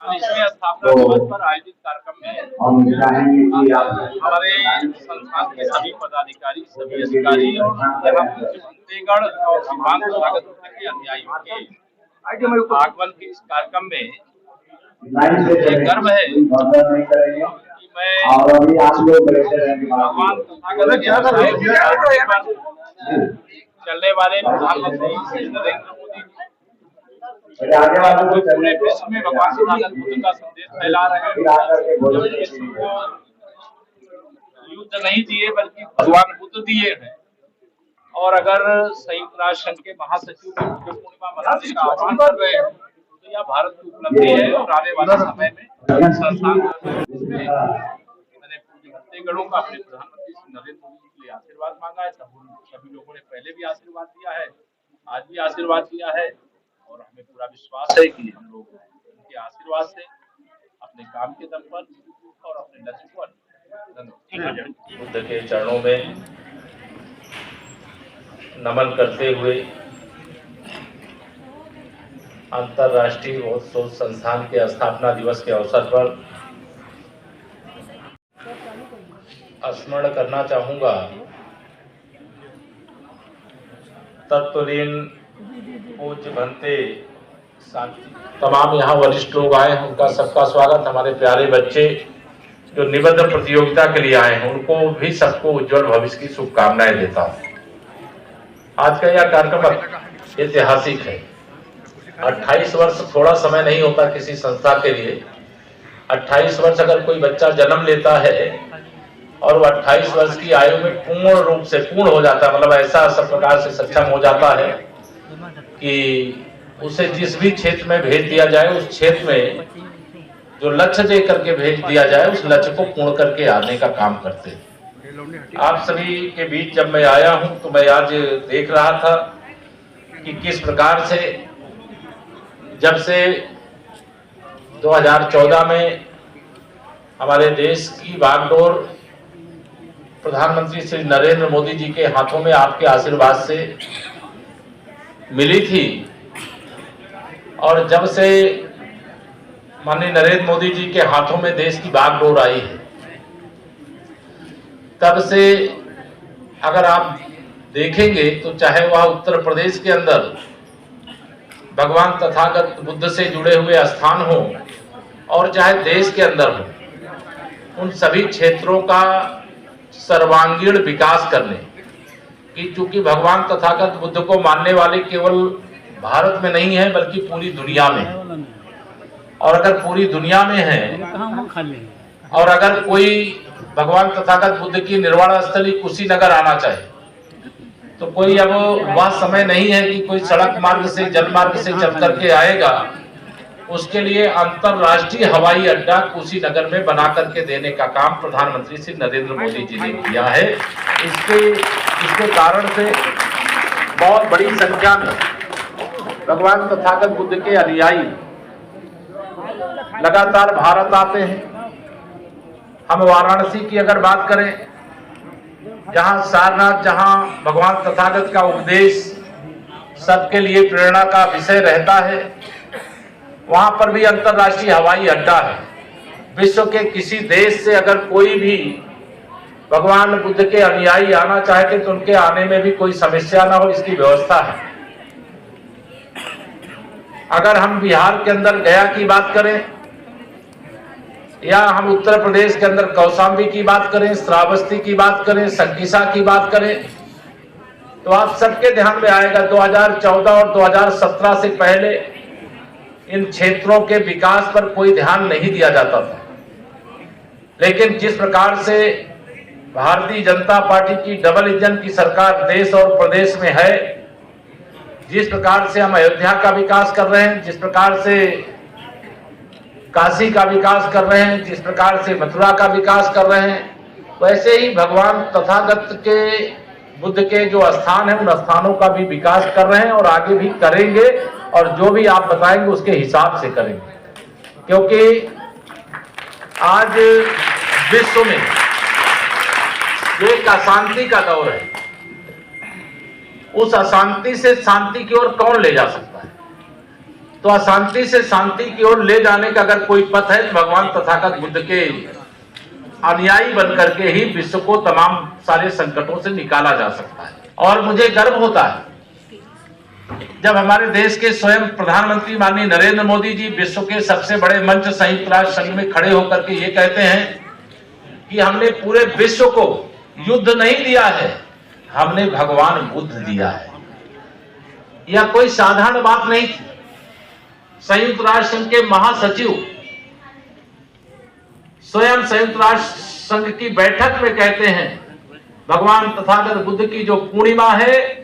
इसमें स्थापना दिवस पर आयोजित कार्यक्रम में हम चाहेंगे कि आप हमारे संस्थान के सभी पदाधिकारी, सभी अधिकारी और यहाँ मंत्रीगण और सीमांत स्वागत के अनुयायियों के आगमन के इस कार्यक्रम में एक गर्व है कि मैं और अभी आप लोग बैठे रहेंगे भगवान तथागत के चलने वाले प्रधानमंत्री श्री नरेंद्र मोदी आगे वालों को पूरे विश्व में भगवान तथागत बुद्ध का संदेश फैला रहे हैं। विश्व को युद्ध नहीं दिए बल्कि भगवान बुद्ध दिए हैं। और अगर संयुक्त राष्ट्र संघ के महासचिव भी बुद्ध पूर्णिमा मनाने का आह्वान कर रहे हैं तो यह भारत की उपलब्धि है। और आने वाले समय में संस्थान मैंने भक्तगणों का अपने प्रधानमंत्री श्री नरेंद्र मोदी जी के लिए आशीर्वाद मांगा है। सभी लोगों ने पहले भी आशीर्वाद दिया है, आज भी आशीर्वाद दिया है और हमें पूरा विश्वास है कि हम लोग उनके आशीर्वाद से अपने काम के दम पर और अपने लक्ष्य को बुद्ध के चरणों में नमन करते हुए अंतर्राष्ट्रीय बौद्ध शोध संस्थान के स्थापना दिवस के अवसर पर स्मरण करना चाहूंगा तत्वलीन पूज्य भंते तमाम यहाँ वरिष्ठ लोग आए हैं, उनका सबका स्वागत। हमारे प्यारे बच्चे जो निबंध प्रतियोगिता के लिए आए हैं उनको भी सबको उज्जवल भविष्य की शुभकामनाएं देता हूँ। आज का यह कार्यक्रम ऐतिहासिक है। 28 वर्ष थोड़ा समय नहीं होता किसी संस्था के लिए। 28 वर्ष अगर कोई बच्चा जन्म लेता है और वो 28 वर्ष की आयु में पूर्ण रूप से पूर्ण हो जाता है, मतलब ऐसा सब प्रकार से सक्षम हो जाता है कि उसे जिस भी क्षेत्र में भेज दिया जाए उस क्षेत्र में जो लक्ष्य दे करके भेज दिया जाए उस लक्ष्य को पूर्ण करके आने का काम करते हैं। आप सभी के बीच जब मैं आया हूं तो मैं आज देख रहा था कि किस प्रकार से जब से 2014 में हमारे देश की बागडोर प्रधानमंत्री श्री नरेंद्र मोदी जी के हाथों में आपके आशीर्वाद से मिली थी और जब से माननीय नरेंद्र मोदी जी के हाथों में देश की बागडोर आई है तब से अगर आप देखेंगे तो चाहे वह उत्तर प्रदेश के अंदर भगवान तथागत बुद्ध से जुड़े हुए स्थान हो और चाहे देश के अंदर हो, उन सभी क्षेत्रों का सर्वांगीण विकास करने कि चूंकि भगवान तथागत बुद्ध को मानने वाले केवल भारत में नहीं है बल्कि पूरी दुनिया में है। और अगर पूरी दुनिया में है और अगर कोई भगवान तथागत बुद्ध की निर्वाण स्थली कुशीनगर आना चाहे तो कोई अब वह समय नहीं है कि कोई सड़क मार्ग से जल मार्ग से चल करके आएगा। उसके लिए अंतरराष्ट्रीय हवाई अड्डा कुशीनगर में बना करके देने का काम प्रधानमंत्री श्री नरेंद्र मोदी जी ने किया है। इसके कारण से बहुत बड़ी संख्या में भगवान तथागत बुद्ध के अनुयायी लगातार भारत आते हैं। हम वाराणसी की अगर बात करें, जहां सारनाथ, जहां भगवान तथागत का उपदेश सबके लिए प्रेरणा का विषय रहता है, वहां पर भी अंतरराष्ट्रीय हवाई अड्डा है। विश्व के किसी देश से अगर कोई भी भगवान बुद्ध के अनुयायी आना चाहते तो उनके आने में भी कोई समस्या ना हो, इसकी व्यवस्था है। अगर हम बिहार के अंदर गया की बात करें या हम उत्तर प्रदेश के अंदर कौशाम्बी की बात करें, श्रावस्ती की बात करें, संकिसा की बात करें, तो आप सबके ध्यान में आएगा 2014 और 2017 से पहले इन क्षेत्रों के विकास पर कोई ध्यान नहीं दिया जाता था। लेकिन जिस प्रकार से भारतीय जनता पार्टी की डबल इंजन की सरकार देश और प्रदेश में है, जिस प्रकार से हम अयोध्या का विकास कर रहे हैं, जिस प्रकार से काशी का विकास कर रहे हैं, जिस प्रकार से मथुरा का विकास कर रहे हैं, वैसे ही भगवान तथागत के बुद्ध के जो स्थान है उन स्थानों का भी विकास कर रहे हैं और आगे भी करेंगे। और जो भी आप बताएंगे उसके हिसाब से करेंगे, क्योंकि आज विश्व में एक अशांति का दौर है। उस अशांति से शांति की ओर कौन ले जा सकता है? तो अशांति से शांति की ओर ले जाने का अगर कोई पथ है तो भगवान तथागत बुद्ध के अनुयायी बनकर के ही विश्व को तमाम सारे संकटों से निकाला जा सकता है। और मुझे गर्व होता है जब हमारे देश के स्वयं प्रधानमंत्री माननीय नरेंद्र मोदी जी विश्व के सबसे बड़े मंच संयुक्त राष्ट्र संघ में खड़े होकर के ये कहते हैं कि हमने पूरे विश्व को युद्ध नहीं दिया है, हमने भगवान बुद्ध दिया है। यह कोई साधारण बात नहीं थी। संयुक्त राष्ट्र संघ के महासचिव स्वयं संयुक्त राष्ट्र संघ की बैठक में कहते हैं भगवान तथागत बुद्ध की जो पूर्णिमा है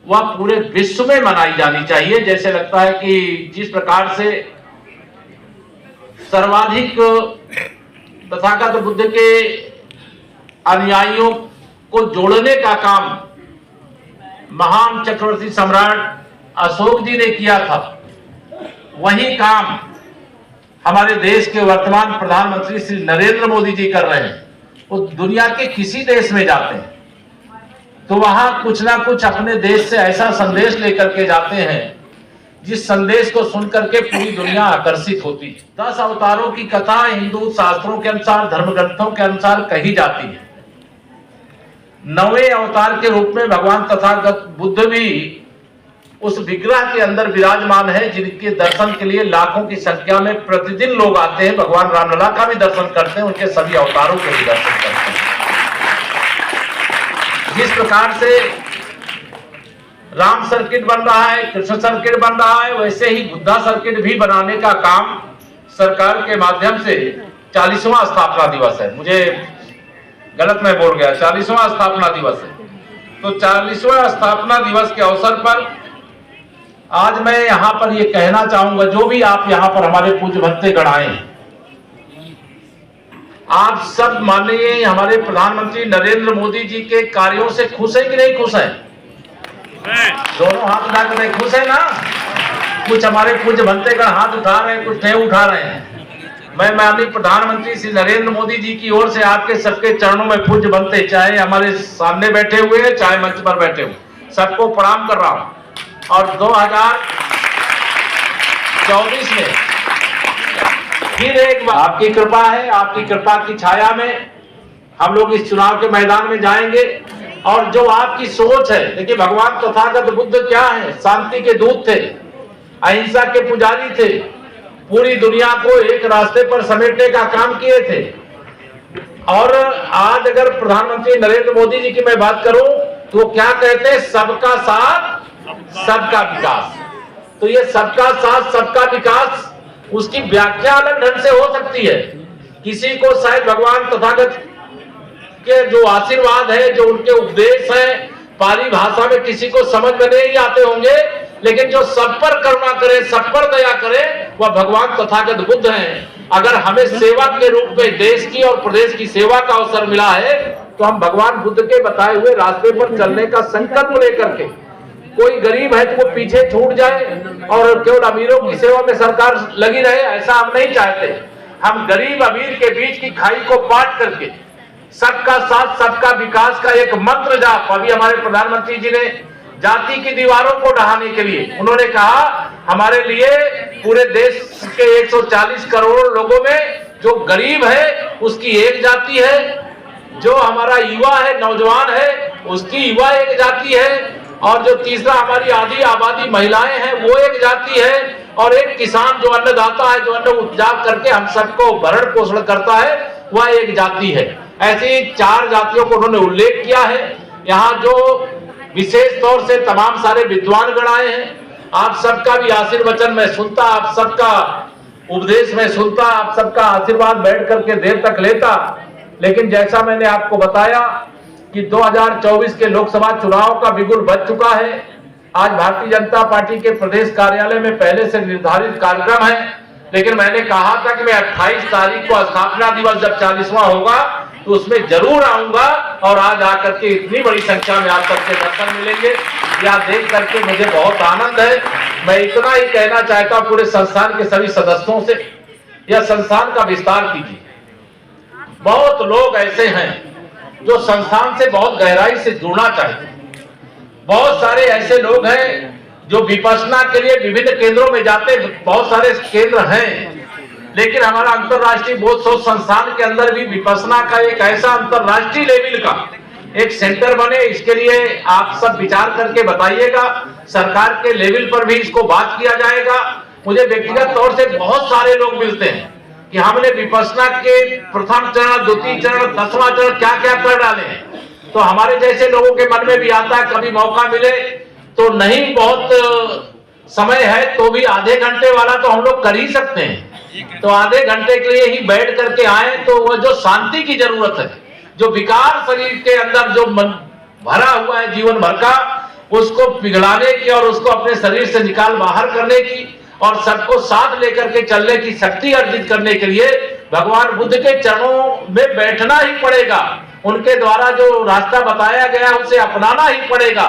वह पूरे विश्व में मनाई जानी चाहिए। जैसे लगता है कि जिस प्रकार से सर्वाधिक तथागत बुद्ध के अनुयायियों को जोड़ने का काम महान चक्रवर्ती सम्राट अशोक जी ने किया था, वही काम हमारे देश के वर्तमान प्रधानमंत्री श्री नरेंद्र मोदी जी कर रहे हैं। वो दुनिया के किसी देश में जाते हैं तो वहां कुछ ना कुछ अपने देश से ऐसा संदेश लेकर के जाते हैं जिस संदेश को सुनकर के पूरी दुनिया आकर्षित होती है। 10 अवतारों की कथा हिंदू शास्त्रों के अनुसार, धर्म ग्रंथों के अनुसार कही जाती है। 9वें अवतार के रूप में भगवान तथागत बुद्ध भी उस विग्रह के अंदर विराजमान है जिनके दर्शन के लिए लाखों की संख्या में प्रतिदिन लोग आते हैं। भगवान रामलला का भी दर्शन करते हैं, उनके सभी अवतारों के भी दर्शन करते हैं। जिस प्रकार से राम सर्किट बन रहा है, कृष्ण सर्किट बन रहा है, वैसे ही बुद्धा सर्किट भी बनाने का काम सरकार के माध्यम से 40वां स्थापना दिवस है। मुझे गलत मैं बोल गया, 40वां स्थापना दिवस है। तो 40वां स्थापना दिवस के अवसर पर आज मैं यहां पर यह कहना चाहूंगा, जो भी आप यहां पर हमारे पूज्य भक्ते गण आए हैं, आप सब माननीय हमारे प्रधानमंत्री नरेंद्र मोदी जी के कार्यों से खुश है कि नहीं खुश है? दोनों हाथ उठा कर खुश है ना? कुछ हमारे पूज्य भक्ते गण हाथ उठा रहे हैं, कुछ नहीं उठा रहे हैं। मैं माननीय प्रधानमंत्री श्री नरेंद्र मोदी जी की ओर से आपके सबके चरणों में पूज्य बनते, चाहे हमारे सामने बैठे हुए हैं चाहे मंच पर बैठे हुए, सबको प्रणाम कर रहा हूं। और 2024 में फिर एक बार आपकी कृपा है, आपकी कृपा की छाया में हम लोग इस चुनाव के मैदान में जाएंगे। और जो आपकी सोच है, देखिए भगवान तथागत बुद्ध क्या है? शांति के दूत थे, अहिंसा के पुजारी थे, पूरी दुनिया को एक रास्ते पर समेटने का काम किए थे। और आज अगर प्रधानमंत्री नरेंद्र मोदी जी की मैं बात करूं तो वो क्या कहते हैं? सबका साथ सबका विकास। तो ये सबका साथ सबका विकास, उसकी व्याख्या अलग ढंग से हो सकती है। किसी को शायद भगवान तथागत के जो आशीर्वाद है, जो उनके उपदेश है, पाली भाषा में किसी को समझ में नहीं आते होंगे, लेकिन जो सब पर करुणा करे, सब पर दया करे, वह भगवान तथागत बुद्ध हैं। अगर हमें सेवा के रूप में देश की और प्रदेश की सेवा का अवसर मिला है तो हम भगवान बुद्ध के बताए हुए रास्ते पर चलने का संकल्प लेकर के, कोई गरीब है तो वो पीछे छूट जाए और केवल अमीरों की सेवा में सरकार लगी रहे, ऐसा हम नहीं चाहते। हम गरीब अमीर के बीच की खाई को पाट करके सबका साथ सबका विकास का एक मंत्र जाप, अभी हमारे प्रधानमंत्री जी ने जाति की दीवारों को ढहाने के लिए उन्होंने कहा, हमारे लिए पूरे देश के 140 करोड़ लोगों में जो गरीब है उसकी एक जाति है, जो हमारा युवा है, नौजवान है, उसकी युवा एक जाति है, और जो तीसरा हमारी आधी आबादी महिलाएं हैं वो एक जाति है, और एक किसान जो अन्नदाता है, जो अन्न उपजा करके हम सबको भरण पोषण करता है, वह एक जाति है। ऐसी 4 जातियों को उन्होंने उल्लेख किया है। यहाँ जो विशेष तौर से तमाम सारे विद्वान गण आए हैं, आप सबका भी आशीर्वचन मैं सुनता, आप सबका उपदेश में सुनता, आप सबका आशीर्वाद बैठ करके देर तक लेता। लेकिन जैसा मैंने आपको बताया कि 2024 के लोकसभा चुनाव का बिगुल बज चुका है। आज भारतीय जनता पार्टी के प्रदेश कार्यालय में पहले से निर्धारित कार्यक्रम है, लेकिन मैंने कहा था कि मैं 28 तारीख को स्थापना दिवस जब 40वां होगा तो उसमें जरूर आऊंगा, और आज आकर के इतनी बड़ी संख्या में आप सबके दर्शन मिलेंगे, यह देख करके मुझे बहुत आनंद है। मैं इतना ही कहना चाहता हूं पूरे संस्थान के सभी सदस्यों से, यह संस्थान का विस्तार कीजिए। बहुत लोग ऐसे हैं जो संस्थान से बहुत गहराई से जुड़ना चाहते हैं, बहुत सारे ऐसे लोग हैं जो विपश्यना के लिए विभिन्न केंद्रों में जाते, बहुत सारे केंद्र हैं, लेकिन हमारा अंतरराष्ट्रीय बोध शोध संस्थान के अंदर भी विपश्यना का एक ऐसा अंतरराष्ट्रीय लेवल का एक सेंटर बने, इसके लिए आप सब विचार करके बताइएगा। सरकार के लेवल पर भी इसको बात किया जाएगा। मुझे व्यक्तिगत तौर से बहुत सारे लोग मिलते हैं कि हमने विपश्यना के प्रथम चरण, द्वितीय चरण, 10वां चरण क्या क्या कर डाले हैं। तो हमारे जैसे लोगों के मन में भी आता है, कभी मौका मिले तो, नहीं बहुत समय है तो भी आधे घंटे वाला तो हम लोग कर ही सकते हैं। तो आधे घंटे के लिए ही बैठ करके आए तो वह जो शांति की जरूरत है, जो विकार शरीर के अंदर जो मन भरा हुआ है जीवन भर का, उसको पिघलाने की और उसको अपने शरीर से निकाल बाहर करने की और सबको साथ लेकर के चलने की शक्ति अर्जित करने के लिए भगवान बुद्ध के चरणों में बैठना ही पड़ेगा। उनके द्वारा जो रास्ता बताया गया उसे अपनाना ही पड़ेगा,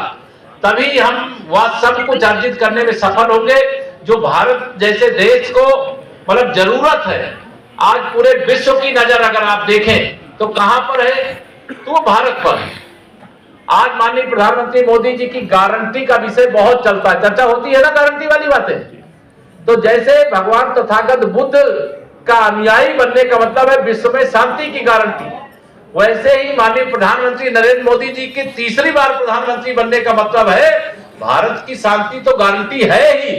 तभी हम वह सब कुछ अर्जित करने में सफल होंगे जो भारत जैसे देश को मतलब जरूरत है। आज पूरे विश्व की नजर अगर आप देखें तो कहां पर है, तो भारत पर। आज माननीय प्रधानमंत्री मोदी जी की गारंटी का विषय बहुत चलता है, चर्चा होती है ना गारंटी वाली बातें। तो जैसे भगवान तथागत बुद्ध का अनुयायी बनने का मतलब है विश्व में शांति की गारंटी, वैसे ही माननीय प्रधानमंत्री नरेंद्र मोदी जी की तीसरी बार प्रधानमंत्री बनने का मतलब है भारत की शांति तो गारंटी है ही,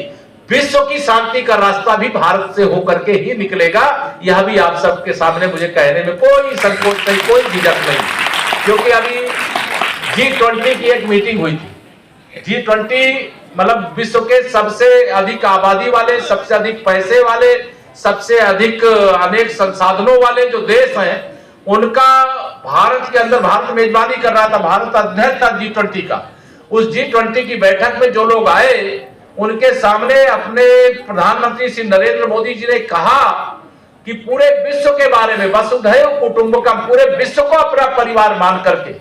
विश्व की शांति का रास्ता भी भारत से होकर के ही निकलेगा। यह भी आप सबके सामने मुझे कहने में कोई संकोच नहीं, कोई झिझक नहीं, क्योंकि अभी G20 की एक मीटिंग हुई थी। G20 मतलब विश्व के सबसे अधिक आबादी वाले, सबसे अधिक पैसे वाले, सबसे अधिक अनेक संसाधनों वाले जो देश हैं, उनका भारत के अंदर, भारत मेजबानी कर रहा था, भारत अध्यक्ष था G20 का। उस G20 की बैठक में जो लोग आए उनके सामने अपने प्रधानमंत्री श्री नरेंद्र मोदी जी ने कहा कि पूरे विश्व के बारे में, वसुधैव कुटुंबकम, पूरे विश्व को अपना परिवार मान करके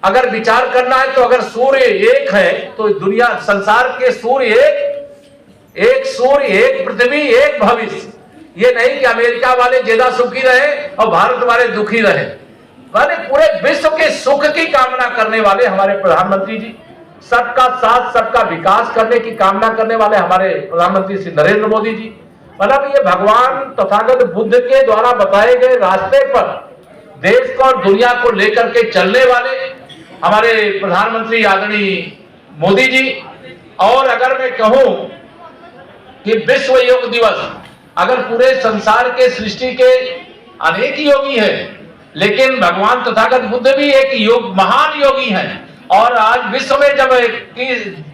अगर विचार करना है तो अगर सूर्य एक है तो दुनिया संसार के सूर्य एक सूर्य, एक पृथ्वी, एक भविष्य। ये नहीं कि अमेरिका वाले ज्यादा सुखी रहे और भारत वाले दुखी रहे, माने पूरे विश्व के सुख की कामना करने वाले हमारे प्रधानमंत्री जी, सबका साथ सबका विकास करने की कामना करने वाले हमारे प्रधानमंत्री श्री नरेंद्र मोदी जी, मतलब ये भगवान तथागत बुद्ध के द्वारा बताए गए रास्ते पर देश को और दुनिया को लेकर के चलने वाले हमारे प्रधानमंत्री आदरणीय मोदी जी। और अगर मैं कहूं कि विश्व योग दिवस, अगर पूरे संसार के सृष्टि के अनेक योगी हैं, लेकिन भगवान तथागत बुद्ध भी एक योग महान योगी हैं। और आज विश्व में जब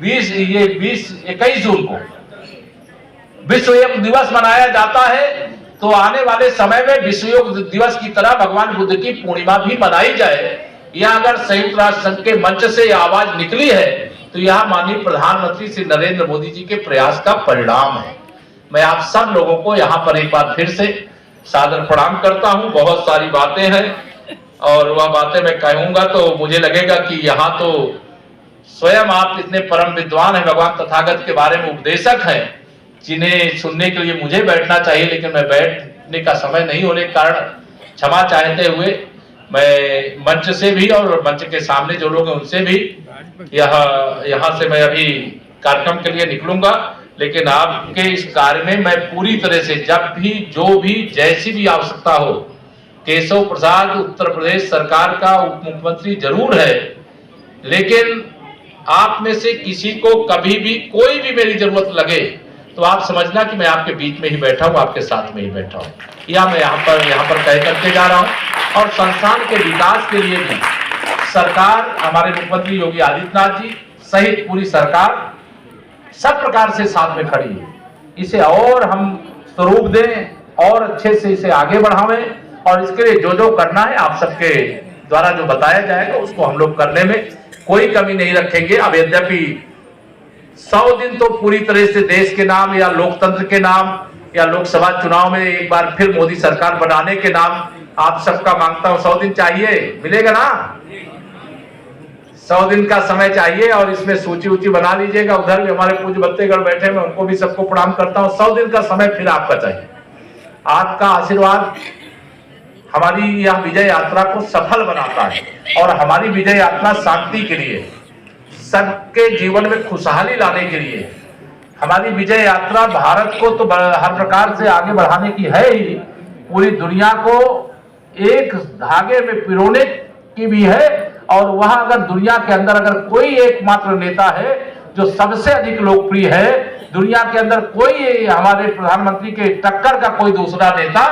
21 जून को विश्व योग दिवस मनाया जाता है तो आने वाले समय में विश्व योग दिवस की तरह भगवान बुद्ध की पूर्णिमा भी मनाई जाए। यह अगर संयुक्त राष्ट्र संघ के मंच से यह आवाज निकली है तो यह माननीय प्रधानमंत्री श्री नरेंद्र मोदी जी के प्रयास का परिणाम है। मैं आप सब लोगों को यहाँ पर एक बार फिर से सादर प्रणाम करता हूँ। बहुत सारी बातें हैं और वह बातें मैं कहूंगा तो मुझे लगेगा कि यहाँ तो स्वयं आप इतने परम विद्वान हैं, भगवान तथागत के बारे में उपदेशक हैं, जिन्हें सुनने के लिए मुझे बैठना चाहिए, लेकिन मैं बैठने का समय नहीं होने के कारण क्षमा चाहते हुए मैं मंच से भी और मंच के सामने जो लोग हैं उनसे भी यहाँ से मैं अभी कार्यक्रम के लिए निकलूंगा। लेकिन आपके इस कार्य में मैं पूरी तरह से, जब भी जो भी जैसी भी आवश्यकता हो, केशव प्रसाद उत्तर प्रदेश सरकार का उप मुख्यमंत्री जरूर है, लेकिन आप में से किसी को कभी भी कोई भी मेरी जरूरत लगे तो आप समझना कि मैं आपके बीच में ही बैठा हूं, आपके साथ में ही बैठा हूं। या मैं यहाँ पर तय करके जा रहा हूं। और संस्थान के विकास के लिए भी सरकार, हमारे मुख्यमंत्री योगी आदित्यनाथ जी सहित पूरी सरकार सब प्रकार से साथ में खड़ी है। इसे और हम स्वरूप दें और अच्छे से इसे आगे बढ़ावें और इसके लिए जो जो करना है आप सबके द्वारा जो बताया जाएगा उसको हम लोग करने में कोई कमी नहीं रखेंगे। अब यद्यपि 100 दिन तो पूरी तरह से देश के नाम या लोकतंत्र के नाम या लोकसभा चुनाव में एक बार फिर मोदी सरकार बनाने के नाम आप सबका मांगता हूं 100 दिन चाहिए, मिलेगा ना? 100 दिन का समय चाहिए और इसमें सूची ऊची बना लीजिएगा। उधर भी हमारे पूज्य बत्तेगढ़ बैठे, मैं उनको भी सबको प्रणाम करता हूं। 100 दिन का समय फिर आपका चाहिए। आपका आशीर्वाद हमारी यह विजय यात्रा को सफल बनाता है और हमारी विजय यात्रा शांति के लिए, सबके जीवन में खुशहाली लाने के लिए हमारी विजय यात्रा भारत को तो हर प्रकार से आगे बढ़ाने की है ही, पूरी दुनिया को एक धागे में पिरोने की भी है। और वह अगर दुनिया के अंदर अगर कोई एकमात्र नेता है जो सबसे अधिक लोकप्रिय है, दुनिया के अंदर कोई हमारे प्रधानमंत्री के टक्कर का कोई दूसरा नेता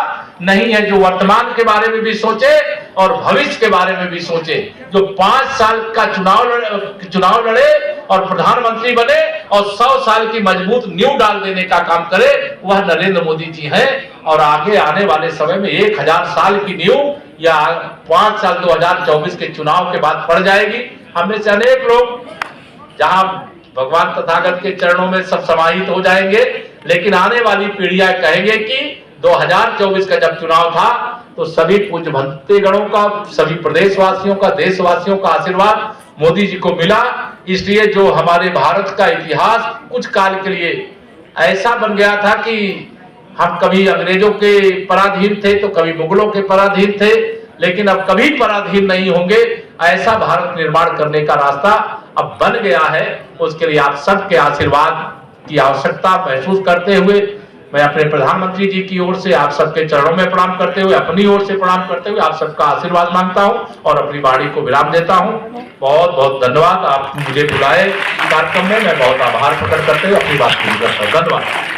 नहीं है जो वर्तमान के बारे में भी सोचे और भविष्य के बारे में भी सोचे, जो 5 साल का चुनाव लड़े और प्रधानमंत्री बने और 100 साल की मजबूत नींव डाल देने का काम करे, वह नरेंद्र मोदी जी हैं। और आगे आने वाले समय में 1000 साल की नींव या 5 साल 2024 के चुनाव के बाद पड़ जाएगी। हमें से अनेक लोग जहां भगवान तथागत के चरणों में सब समाहित हो जाएंगे, लेकिन आने वाली पीढ़ियां कहेंगे कि 2024 का जब चुनाव था तो सभी पूज्य भक्तगणों का, सभी प्रदेशवासियों का, देशवासियों का आशीर्वाद मोदी जी को मिला। इसलिए जो हमारे भारत का इतिहास कुछ काल के लिए ऐसा बन गया था कि हम कभी अंग्रेजों के पराधीन थे तो कभी मुगलों के पराधीन थे, लेकिन अब कभी पराधीन नहीं होंगे, ऐसा भारत निर्माण करने का रास्ता अब बन गया है। उसके लिए आप सबके आशीर्वाद की आवश्यकता महसूस करते हुए मैं अपने प्रधानमंत्री जी की ओर से आप सबके चरणों में प्रणाम करते हुए, अपनी ओर से प्रणाम करते हुए आप सबका आशीर्वाद मांगता हूं और अपनी वाणी को विराम देता हूं। बहुत बहुत धन्यवाद। आप मुझे बुलाए कार्यक्रम में, मैं बहुत आभार प्रकट करते हुए अपनी बात पूरी करता हूं। धन्यवाद।